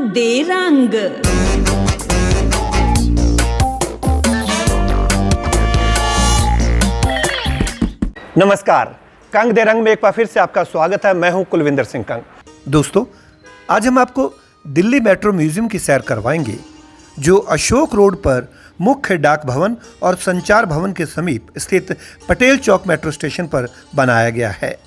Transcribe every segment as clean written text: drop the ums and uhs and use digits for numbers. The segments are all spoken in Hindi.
दे रंग। नमस्कार, कंग दे रंग में एक बार फिर से आपका स्वागत है। मैं हूं कुलविंदर सिंह कंग। दोस्तों, आज हम आपको दिल्ली मेट्रो म्यूजियम की सैर करवाएंगे, जो अशोक रोड पर मुख्य डाक भवन और संचार भवन के समीप स्थित पटेल चौक मेट्रो स्टेशन पर बनाया गया है।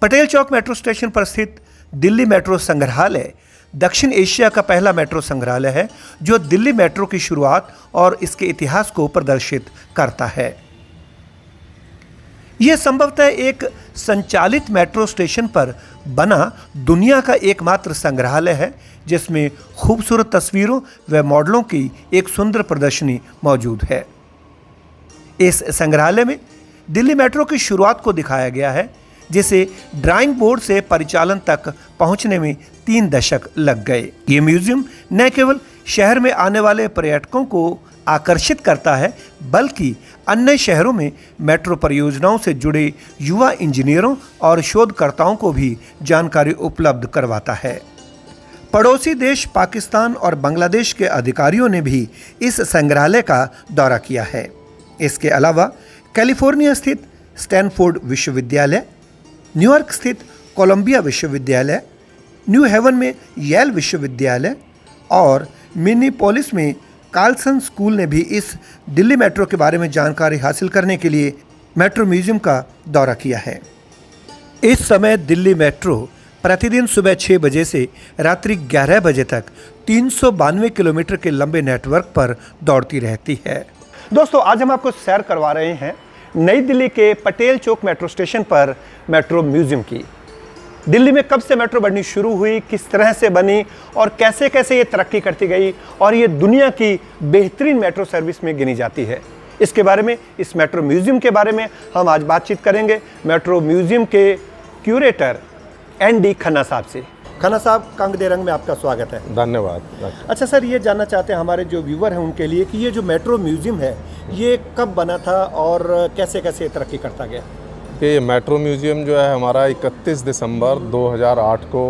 पटेल चौक मेट्रो स्टेशन पर स्थित दिल्ली मेट्रो संग्रहालय दक्षिण एशिया का पहला मेट्रो संग्रहालय है, जो दिल्ली मेट्रो की शुरुआत और इसके इतिहास को प्रदर्शित करता है। यह संभवतः एक संचालित मेट्रो स्टेशन पर बना दुनिया का एकमात्र संग्रहालय है, जिसमें खूबसूरत तस्वीरों व मॉडलों की एक सुंदर प्रदर्शनी मौजूद है। इस संग्रहालय में दिल्ली मेट्रो की शुरुआत को दिखाया गया है, जिसे ड्राइंग बोर्ड से परिचालन तक पहुंचने में 3 दशक लग गए। ये म्यूजियम न केवल शहर में आने वाले पर्यटकों को आकर्षित करता है, बल्कि अन्य शहरों में मेट्रो परियोजनाओं से जुड़े युवा इंजीनियरों और शोधकर्ताओं को भी जानकारी उपलब्ध करवाता है। पड़ोसी देश पाकिस्तान और बांग्लादेश के अधिकारियों ने भी इस संग्रहालय का दौरा किया है। इसके अलावा कैलिफोर्निया स्थित स्टैनफोर्ड विश्वविद्यालय, न्यूयॉर्क स्थित कोलंबिया विश्वविद्यालय, न्यू हेवन में येल विश्वविद्यालय और मिनीपोलिस में कार्लसन स्कूल ने भी इस दिल्ली मेट्रो के बारे में जानकारी हासिल करने के लिए मेट्रो म्यूजियम का दौरा किया है। इस समय दिल्ली मेट्रो प्रतिदिन सुबह 6 बजे से रात्रि 11 बजे तक 392 किलोमीटर के लंबे नेटवर्क पर दौड़ती रहती है। दोस्तों, आज हम आपको सैर करवा रहे हैं नई दिल्ली के पटेल चौक मेट्रो स्टेशन पर मेट्रो म्यूजियम की। दिल्ली में कब से मेट्रो बननी शुरू हुई, किस तरह से बनी और कैसे कैसे ये तरक्की करती गई और ये दुनिया की बेहतरीन मेट्रो सर्विस में गिनी जाती है, इसके बारे में, इस मेट्रो म्यूजियम के बारे में हम आज बातचीत करेंगे मेट्रो म्यूजियम के क्यूरेटर ND खन्ना साहब से। खन्ना साहब, कंग दे रंग में आपका स्वागत है। धन्यवाद। अच्छा सर, ये जानना चाहते हैं हमारे जो व्यूवर हैं उनके लिए कि ये जो मेट्रो म्यूजियम है ये कब बना था और कैसे कैसे तरक्की करता गया? ये मेट्रो म्यूज़ियम जो है हमारा 31 दिसंबर 2008 को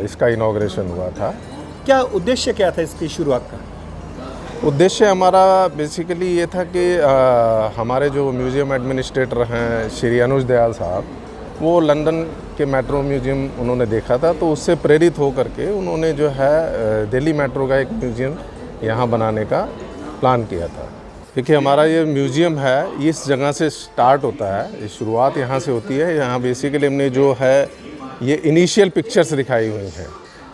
इसका इनॉग्रेशन हुआ था। क्या उद्देश्य क्या था इसकी शुरुआत का? उद्देश्य हमारा बेसिकली ये था कि हमारे जो म्यूज़ियम एडमिनिस्ट्रेटर हैं श्री अनुज दयाल साहब, वो लंदन के मेट्रो म्यूज़ियम उन्होंने देखा था, तो उससे प्रेरित हो करके उन्होंने जो है दिल्ली मेट्रो का एक म्यूज़ियम यहाँ बनाने का प्लान किया था। देखिए, हमारा ये म्यूज़ियम है इस जगह से स्टार्ट होता है, शुरुआत यहाँ से होती है। यहाँ बेसिकली हमने जो है ये इनिशियल पिक्चर्स दिखाई हुई हैं,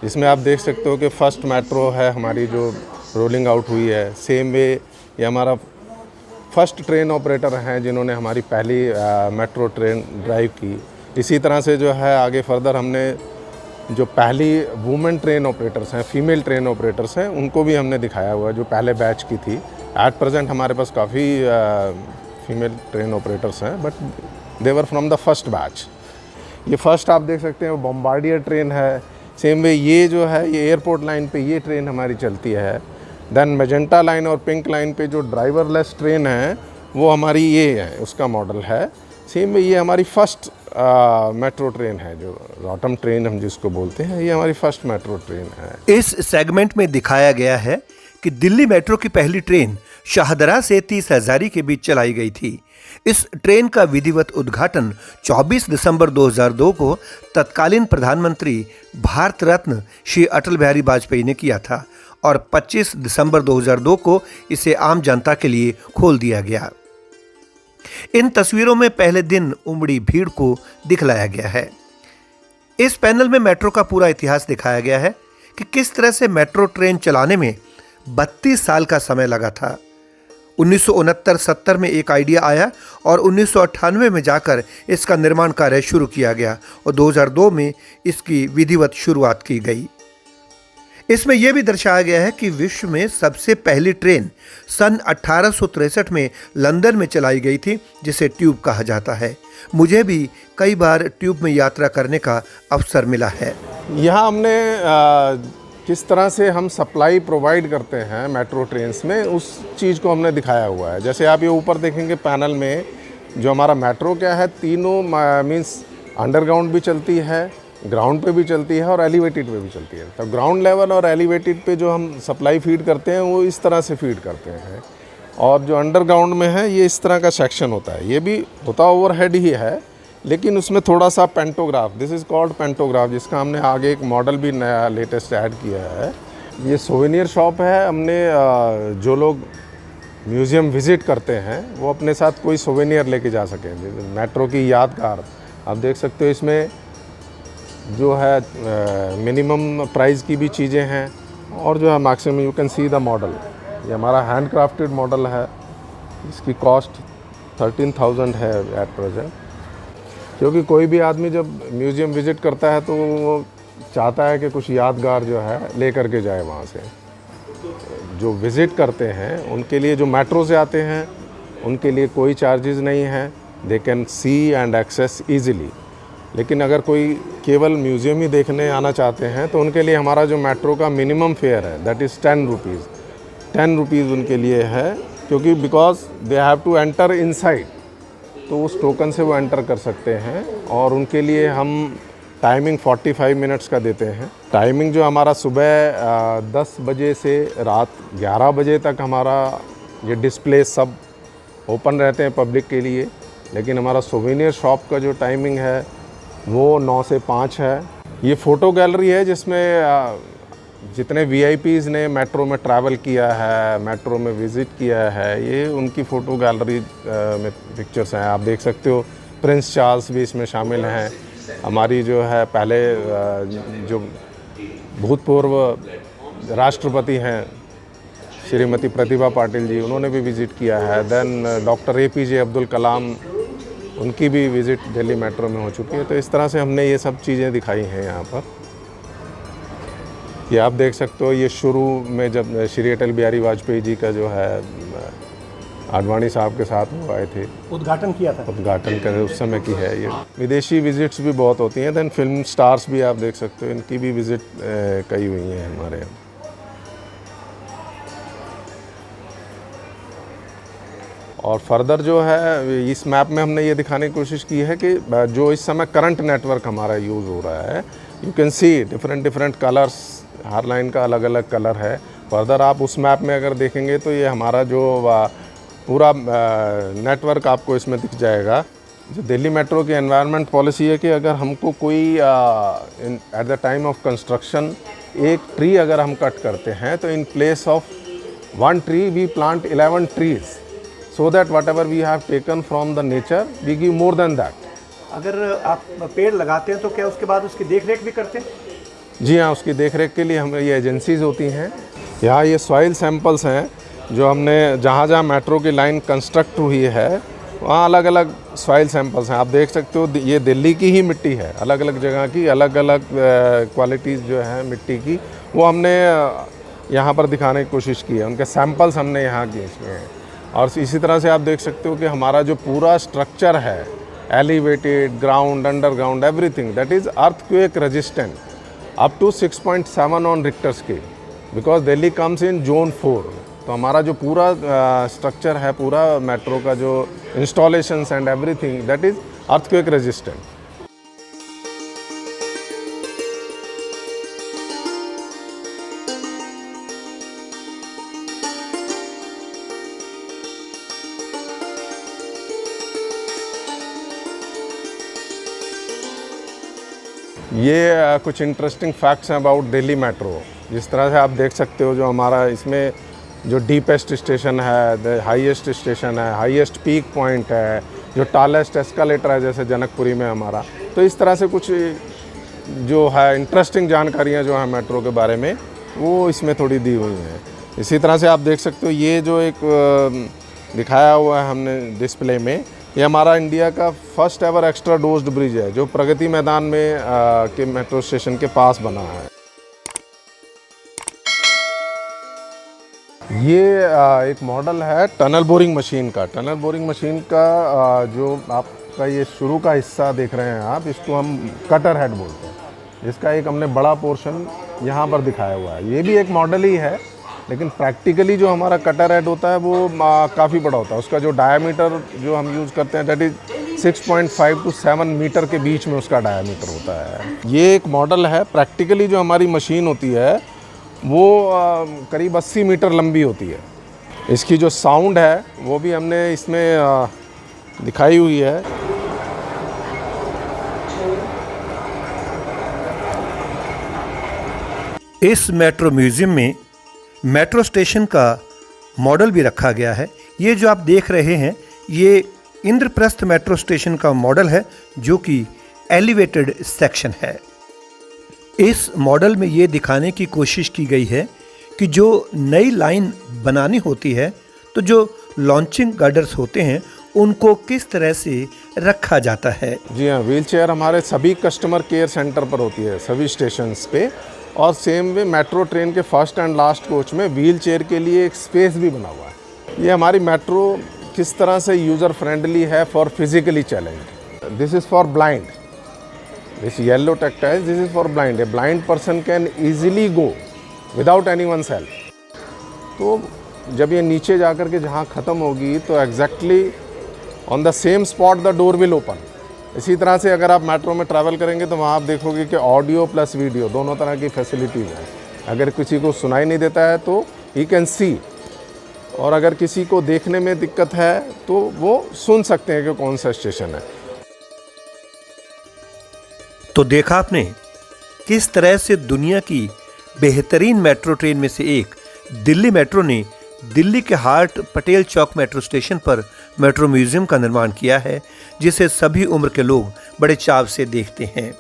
जिसमें आप देख सकते हो कि फर्स्ट मेट्रो है हमारी जो रोलिंग आउट हुई है। सेम वे ये हमारा फर्स्ट ट्रेन ऑपरेटर हैं जिन्होंने हमारी पहली मेट्रो ट्रेन ड्राइव की। इसी तरह से जो है आगे फर्दर हमने जो पहली वुमेन ट्रेन ऑपरेटर्स हैं, फीमेल ट्रेन ऑपरेटर्स हैं, उनको भी हमने दिखाया हुआ जो पहले बैच की थी। एट प्रेजेंट हमारे पास काफ़ी फीमेल ट्रेन ऑपरेटर्स हैं, but they were from the first batch. ये फर्स्ट आप देख सकते हैं वो बॉम्बार्डियर ट्रेन है। सेम वे ये जो है ये एयरपोर्ट लाइन पे ये ट्रेन हमारी चलती है। देन मेजेंटा लाइन और पिंक लाइन पे जो ड्राइवरलेस ट्रेन है वो हमारी ये है, उसका मॉडल है। सेम वे ये हमारी फर्स्ट मेट्रो ट्रेन है, जो रॉटम ट्रेन हम जिसको बोलते हैं, ये हमारी फर्स्ट मेट्रो ट्रेन है। इस सेगमेंट में दिखाया गया है कि दिल्ली मेट्रो की पहली ट्रेन शाहदरा से 30 हजारी के बीच चलाई गई थी। इस ट्रेन का विधिवत उद्घाटन 24 दिसंबर 2002 को तत्कालीन प्रधानमंत्री भारत रत्न श्री अटल बिहारी वाजपेयी ने किया था और 25 दिसंबर 2002 को इसे आम जनता के लिए खोल दिया गया। इन तस्वीरों में पहले दिन उमड़ी भीड़ को दिखलाया गया है। इस पैनल में मेट्रो का पूरा इतिहास दिखाया गया है कि किस तरह से मेट्रो ट्रेन चलाने में 32 साल का समय लगा था। 1969-70 में एक आइडिया आया और 1998 में जाकर इसका निर्माण कार्य शुरू किया गया और 2002 में इसकी विधिवत शुरुआत की गई। इसमें यह भी दर्शाया गया है कि विश्व में सबसे पहली ट्रेन सन 1863 में लंदन में चलाई गई थी, जिसे ट्यूब कहा जाता है। मुझे भी कई बार ट्यूब में यात्रा करने का अवसर मिला है। यहाँ हमने किस तरह से हम सप्लाई प्रोवाइड करते हैं मेट्रो ट्रेन्स में, उस चीज़ को हमने दिखाया हुआ है। जैसे आप ये ऊपर देखेंगे पैनल में, जो हमारा मेट्रो क्या है, तीनों मीन्स अंडरग्राउंड भी चलती है, ग्राउंड पे भी चलती है और एलिवेटेड पे भी चलती है। तो ग्राउंड लेवल और एलिवेटेड पे जो हम सप्लाई फीड करते हैं वो इस तरह से फीड करते हैं, और जो अंडरग्राउंड में है ये इस तरह का सेक्शन होता है। ये भी होता ओवरहेड ही है, लेकिन उसमें थोड़ा सा pantograph, this is called pantograph, जिसका हमने आगे एक मॉडल भी नया लेटेस्ट ऐड किया है। ये सोवेनियर शॉप है। हमने जो लोग म्यूज़ियम विज़िट करते हैं वो अपने साथ कोई सोवेनियर लेके जा सकें, मेट्रो की यादगार। आप देख सकते हो इसमें जो है मिनिमम प्राइस की भी चीज़ें हैं, और जो है maximum. You can see the model, ये हमारा हैंड क्राफ्टेड मॉडल है। इसकी कॉस्ट 13,000 है एट प्रेजेंट, क्योंकि कोई भी आदमी जब म्यूज़ियम विज़िट करता है तो वो चाहता है कि कुछ यादगार जो है ले करके जाए वहाँ से। जो विज़िट करते हैं उनके लिए, जो मेट्रो से आते हैं उनके लिए कोई चार्जेस नहीं है, they can see and access easily. लेकिन अगर कोई केवल म्यूज़ियम ही देखने आना चाहते हैं तो उनके लिए हमारा जो मेट्रो का मिनिमम फेयर है दैट इज़ 10 रुपीज़। 10 रुपीज़ उनके लिए है, क्योंकि because they have to enter inside, तो उस टोकन से वो एंटर कर सकते हैं। और उनके लिए हम टाइमिंग 45 मिनट्स का देते हैं। टाइमिंग जो हमारा सुबह 10 बजे से रात 11 बजे तक हमारा ये डिस्प्ले सब ओपन रहते हैं पब्लिक के लिए। लेकिन हमारा सोवेनियर शॉप का जो टाइमिंग है वो 9 से 5 है। ये फ़ोटो गैलरी है जिसमें जितने VIPs ने मेट्रो में ट्रैवल किया है, मेट्रो में विज़िट किया है, ये उनकी फ़ोटो गैलरी में पिक्चर्स हैं। आप देख सकते हो प्रिंस चार्ल्स भी इसमें शामिल हैं। हमारी जो है पहले जो भूतपूर्व राष्ट्रपति हैं श्रीमती प्रतिभा पाटिल जी, उन्होंने भी विज़िट किया है। Then doctor APJ Abdul Kalam, उनकी भी विज़िट दिल्ली मेट्रो में हो चुकी है। तो इस तरह से हमने ये सब चीज़ें दिखाई हैं यहाँ पर। ये आप देख सकते हो, ये शुरू में जब श्री अटल बिहारी वाजपेयी जी का जो है आडवाणी साहब के साथ वो आए थे, उद्घाटन किया था, उद्घाटन कर उस समय की है ये। विदेशी विज़िट्स भी बहुत होती हैं। देन फिल्म स्टार्स भी आप देख सकते हो, इनकी भी विज़िट कई हुई हैं हमारे यहाँ। और फर्दर जो है इस मैप में हमने ये दिखाने की कोशिश की है कि जो इस समय करंट नेटवर्क हमारा यूज़ हो रहा है, you can see different colours, her line का अलग अलग कलर है। फर्दर आप उस मैप में अगर देखेंगे तो ये हमारा जो पूरा नेटवर्क आपको इसमें दिख जाएगा। जो दिल्ली मेट्रो की एनवायरनमेंट पॉलिसी है कि अगर हमको कोई at the time of construction एक ट्री अगर हम कट करते हैं तो in place of 1 tree we plant 11 trees, so that whatever we have taken from the nature we give more than that। अगर आप पेड़ लगाते हैं तो क्या उसके बाद उसकी देखरेख भी करते हैं? जी हाँ, उसकी देखरेख के लिए हमें ये एजेंसीज़ होती हैं। यहाँ ये सॉइल सैंपल्स हैं जो हमने जहाँ मेट्रो की लाइन कंस्ट्रक्ट हुई है वहाँ अलग अलग सॉइल सैंपल्स हैं। आप देख सकते हो ये दिल्ली की ही मिट्टी है, अलग अलग जगह की अलग अलग क्वालिटीज़ जो है मिट्टी की, वो हमने यहाँ पर दिखाने की कोशिश की है। उनके सैंपल्स हमने यहाँ खींचे हैं। और इसी तरह से आप देख सकते हो कि हमारा जो पूरा स्ट्रक्चर है, elevated, ground, underground, everything that is earthquake resistant up to 6.7 on Richter scale, because Delhi comes in zone 4। तो हमारा जो पूरा स्ट्रक्चर है, पूरा मेट्रो का जो installations and everything that is earthquake resistant. ये कुछ इंटरेस्टिंग फैक्ट्स हैं अबाउट दिल्ली मेट्रो। जिस तरह से आप देख सकते हो, जो हमारा इसमें जो डीपेस्ट स्टेशन है, द हाईएस्ट स्टेशन है, हाईएस्ट पीक पॉइंट है, जो टालेस्ट एस्केलेटर है जैसे जनकपुरी में हमारा। तो इस तरह से कुछ जो है इंटरेस्टिंग जानकारियाँ जो हैं मेट्रो के बारे में वो इसमें थोड़ी दी हुई हैं। इसी तरह से आप देख सकते हो, ये जो एक दिखाया हुआ है हमने डिस्प्ले में, ये हमारा इंडिया का first ever extra dozed bridge है जो प्रगति मैदान में के मेट्रो स्टेशन के पास बना है। ये एक मॉडल है टनल बोरिंग मशीन का। टनल बोरिंग मशीन का जो आपका ये शुरू का हिस्सा देख रहे हैं आप, इसको हम कटर हेड बोलते हैं। इसका एक हमने बड़ा पोर्शन यहाँ पर दिखाया हुआ है। ये भी एक मॉडल ही है, लेकिन प्रैक्टिकली जो हमारा कटर हेड होता है वो काफ़ी बड़ा होता है। उसका जो डायमीटर जो हम यूज़ करते हैं दैट इज़ 6.5 to 7 मीटर के बीच में उसका डायामीटर होता है। ये एक मॉडल है। प्रैक्टिकली जो हमारी मशीन होती है वो करीब 80 मीटर लंबी होती है। इसकी जो साउंड है वो भी हमने इसमें दिखाई हुई है। इस मेट्रो म्यूजियम में मेट्रो स्टेशन का मॉडल भी रखा गया है। ये जो आप देख रहे हैं ये इंद्रप्रस्थ मेट्रो स्टेशन का मॉडल है, जो कि एलिवेटेड सेक्शन है। इस मॉडल में ये दिखाने की कोशिश की गई है कि जो नई लाइन बनानी होती है तो जो लॉन्चिंग गार्डर्स होते हैं उनको किस तरह से रखा जाता है। जी हाँ, व्हीलचेयर हमारे सभी कस्टमर केयर सेंटर पर होती है, सभी स्टेशंस पे। और सेम वे मेट्रो ट्रेन के फर्स्ट एंड लास्ट कोच में व्हीलचेयर के लिए एक स्पेस भी बना हुआ है। ये हमारी मेट्रो किस तरह से यूज़र फ्रेंडली है for physically challenge. This is for blind, this yellow tactile, this is for blind. A blind person can easily go without anyone's help. तो जब ये नीचे जा कर के जहाँ ख़त्म होगी तो exactly on the same spot the door will open. इसी तरह से अगर आप मेट्रो में ट्रैवल करेंगे तो वहाँ आप देखोगे कि ऑडियो प्लस वीडियो दोनों तरह की फैसिलिटीज़ हैं। अगर किसी को सुनाई नहीं देता है तो ही कैन सी, और अगर किसी को देखने में दिक्कत है तो वो सुन सकते हैं कि कौन सा स्टेशन है। तो देखा आपने किस तरह से दुनिया की बेहतरीन मेट्रो ट्रेन में से एक दिल्ली मेट्रो ने दिल्ली के हार्ट पटेल चौक मेट्रो स्टेशन पर मेट्रो म्यूजियम का निर्माण किया है, जिसे सभी उम्र के लोग बड़े चाव से देखते हैं।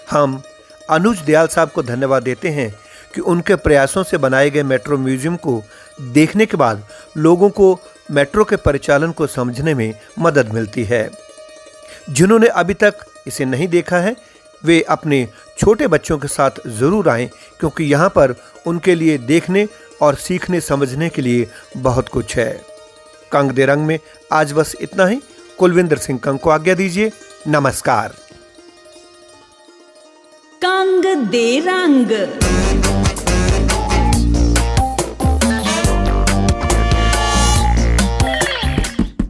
हम अनुज दयाल साहब को धन्यवाद देते हैं कि उनके प्रयासों से बनाए गए मेट्रो म्यूजियम को देखने के बाद लोगों को मेट्रो के परिचालन को समझने में मदद मिलती है। जिन्होंने अभी तक इसे नहीं देखा है वे अपने छोटे बच्चों के साथ ज़रूर आएं, क्योंकि यहाँ पर उनके लिए देखने और सीखने समझने के लिए बहुत कुछ है। कंग दे रंग में आज बस इतना ही। कुलविंदर सिंह कंग को आज्ञा दीजिए। नमस्कार। कंग दे रंग।